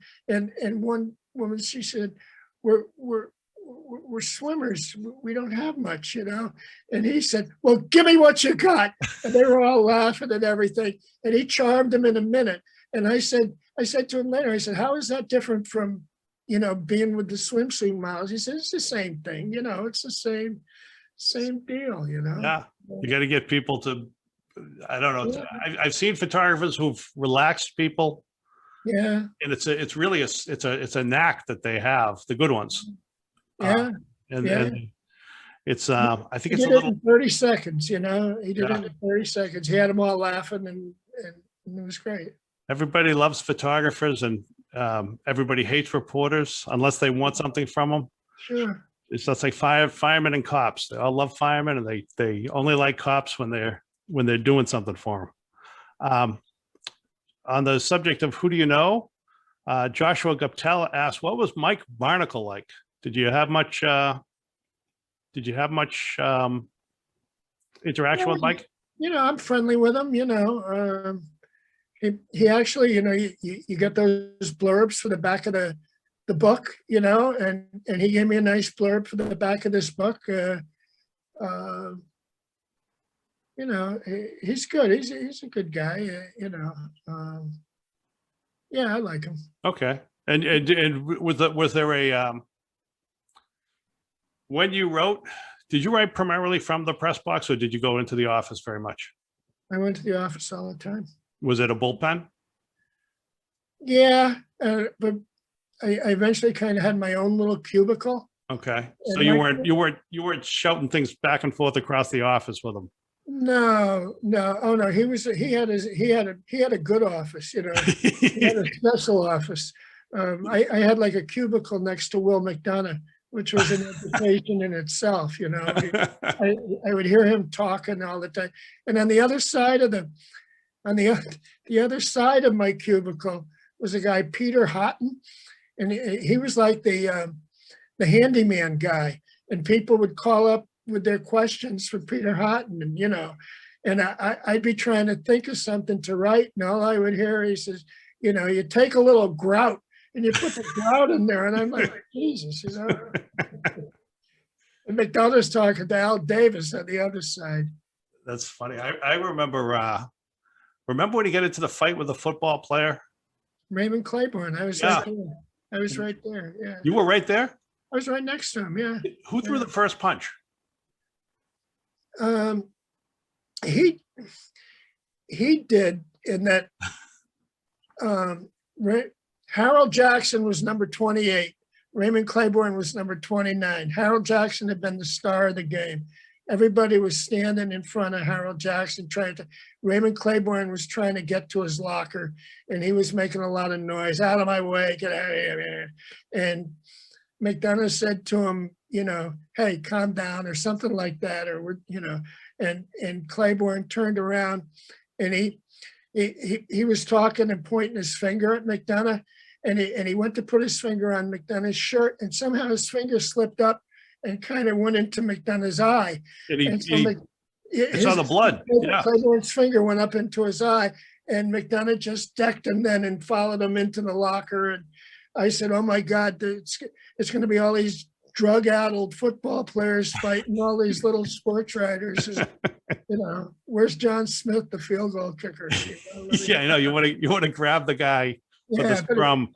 one woman, she said, we're swimmers, we don't have much, And he said, well, give me what you got. And they were all laughing and everything. And he charmed them in a minute. And I said to him later, I said, how is that different from, being with the swimsuit models? He said, it's the same thing, it's the same deal, Yeah, you got to get people to, I don't know. Yeah. I've seen photographers who've relaxed people. Yeah. And it's really a knack that they have, the good ones. Yeah. And it's I think it's a little in 30 seconds, he did it in 30 seconds. He had them all laughing, and it was great. Everybody loves photographers, and everybody hates reporters unless they want something from them. Sure. It's just like firemen and cops. They all love firemen, and they only like cops when they're doing something for them. On the subject of who do you know, Joshua Guptel asked, what was Mike Barnicle like? Did you have much interaction with Mike? I'm friendly with him, he actually, you get those blurbs for the back of the book, and he gave me a nice blurb for the back of this book. He's good. He's a good guy, yeah, I like him. Okay. And was there a When you wrote, did you write primarily from the press box or did you go into the office very much? I went to the office all the time. Was it a bullpen? Yeah, but I eventually kind of had my own little cubicle. Okay. So And you weren't shouting things back and forth across the office with him. No. Oh no, he had a good office, you know. He had a special office. I had like a cubicle next to Will McDonough, which was an education in itself, you know. I would hear him talking all the time. And on the other side of the other side of my cubicle was a guy, Peter Houghton, and he was like the handyman guy, and people would call up with their questions for Peter Houghton, and you know, and I'd be trying to think of something to write, and all I would hear, he says, you know, you take a little grout and you put the grout in there, and I'm like, Jesus, you know. And McDonough's talking to Al Davis on the other side. That's funny. I remember when you get into the fight with a football player? Raymond Claiborne. I was right there. I was right there. Yeah. You were right there? I was right next to him. Yeah. Who threw the first punch? He did, in that Harold Jackson was number 28. Raymond Claiborne was number 29. Harold Jackson had been the star of the game. Everybody was standing in front of Harold Jackson Raymond Claiborne was trying to get to his locker, and he was making a lot of noise. Out of my way, get out of here. And McDonough said to him, you know, hey, calm down, or something like that, or you know, and Claiborne turned around, and he was talking and pointing his finger at McDonough, and he went to put his finger on McDonough's shirt, and somehow his finger slipped up and kind of went into McDonough's eye. And so he saw the blood. Yeah. Claiborne's finger went up into his eye, and McDonough just decked him then and followed him into the locker. And I said, oh my God, it's going to be all these drug-addled football players fighting all these little sports writers. You know, where's John Smith, the field goal kicker? You know, yeah, I know. You want to grab the guy with the scrum.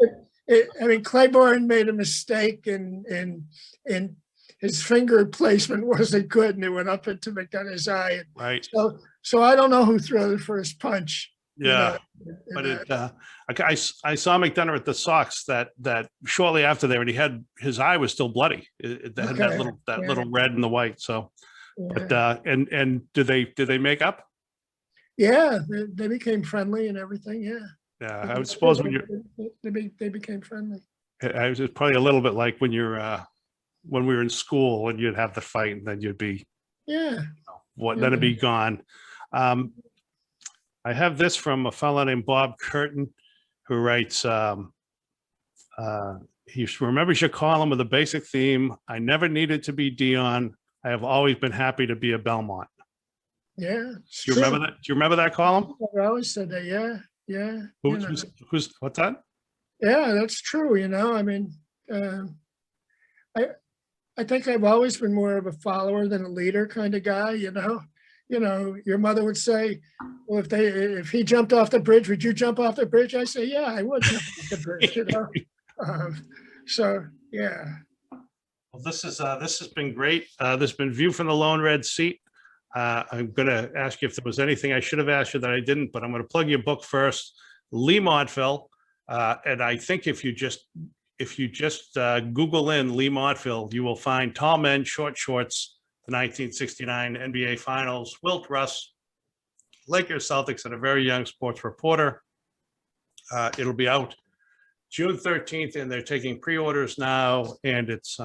I mean, Claiborne made a mistake, and his finger placement wasn't good, and it went up into McDonough's eye. Right. So I don't know who threw the first punch. Yeah, but I saw McDonough at the Sox that shortly after there, and his eye was still bloody. It had that little red and the white. So, yeah. But and did they make up? Yeah, they became friendly and everything. Yeah. Yeah, I would suppose they became friendly. I was probably a little bit like when we were in school and you'd have the fight, and then you'd be then it'd be gone. I have this from a fellow named Bob Curtin, who writes, he remembers your column with a basic theme. I never needed to be Dion. I have always been happy to be a Belmont. Yeah. Do you remember that? Do you remember that column? I always said that. Yeah. Yeah. Who's what's that? Yeah, that's true. You know, I mean, I think I've always been more of a follower than a leader kind of guy, you know. You know, your mother would say, well, if he jumped off the bridge, would you jump off the bridge? I say, yeah, I would jump off the bridge, you know. So, yeah. Well, this has been great. This has been View from the Lone Red Seat. I'm going to ask you if there was anything I should have asked you that I didn't, but I'm going to plug your book first, Leigh Montville. And I think if you just Google in Leigh Montville, you will find Tall Men, Short Shorts, the 1969 NBA Finals, Wilt Russ, Lakers, Celtics, and a very young sports reporter. It'll be out June 13th, and they're taking pre-orders now. And it's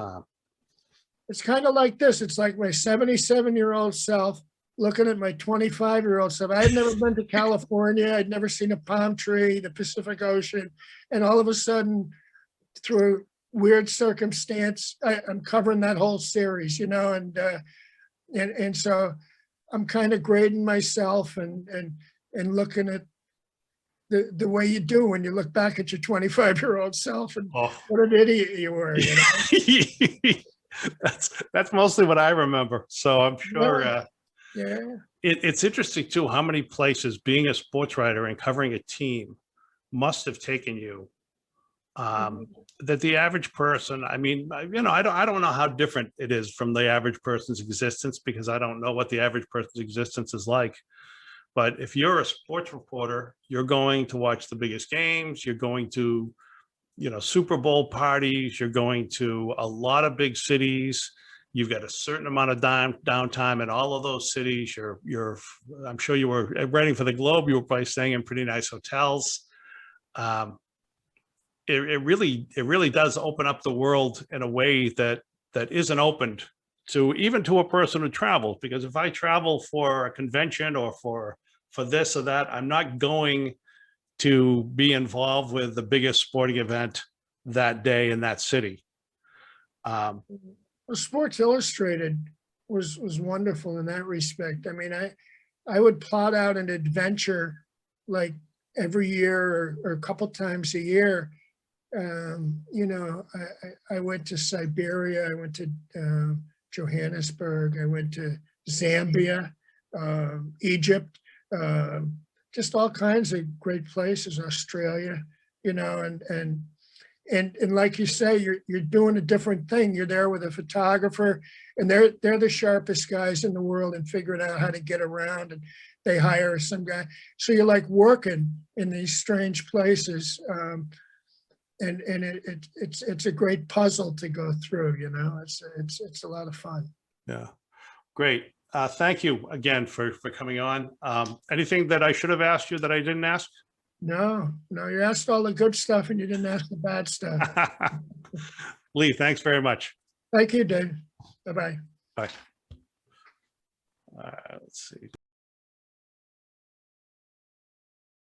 kind of like this. It's like my 77-year-old self looking at my 25-year-old self. I had never been to California. I'd never seen a palm tree, the Pacific Ocean. And all of a sudden, through weird circumstance, I'm covering that whole series, you know, and so I'm kind of grading myself and looking at the way you do when you look back at your 25-year-old self and what an idiot you were. You know? That's mostly what I remember. So I'm sure. Yeah. It's interesting too how many places being a sports writer and covering a team must have taken you that the average person, I mean, you know, I don't know how different it is from the average person's existence, because I don't know what the average person's existence is like. But if you're a sports reporter, you're going to watch the biggest games, you're going to, you know, Super Bowl parties, you're going to a lot of big cities. You've got a certain amount of downtime in all of those cities. I'm sure you were writing for the Globe. You were probably staying in pretty nice hotels. It really does open up the world in a way that isn't opened to even to a person who travels. Because if I travel for a convention or for this or that, I'm not going to be involved with the biggest sporting event that day in that city. Well, Sports Illustrated was wonderful in that respect. I mean, I would plot out an adventure like every year or a couple times a year. You know, I went to Siberia, I went to Johannesburg, I went to Zambia, Egypt, just all kinds of great places, Australia, you know, and like you say, you're doing a different thing. You're there with a photographer, and they're the sharpest guys in the world and figuring out how to get around, and they hire some guy. So you're like working in these strange places. And it's a great puzzle to go through, you know. It's a lot of fun. Yeah, great. Thank you again for coming on. Anything that I should have asked you that I didn't ask? No, you asked all the good stuff and you didn't ask the bad stuff. Leigh, thanks very much. Thank you, Dave. Bye-bye. Bye. Let's see.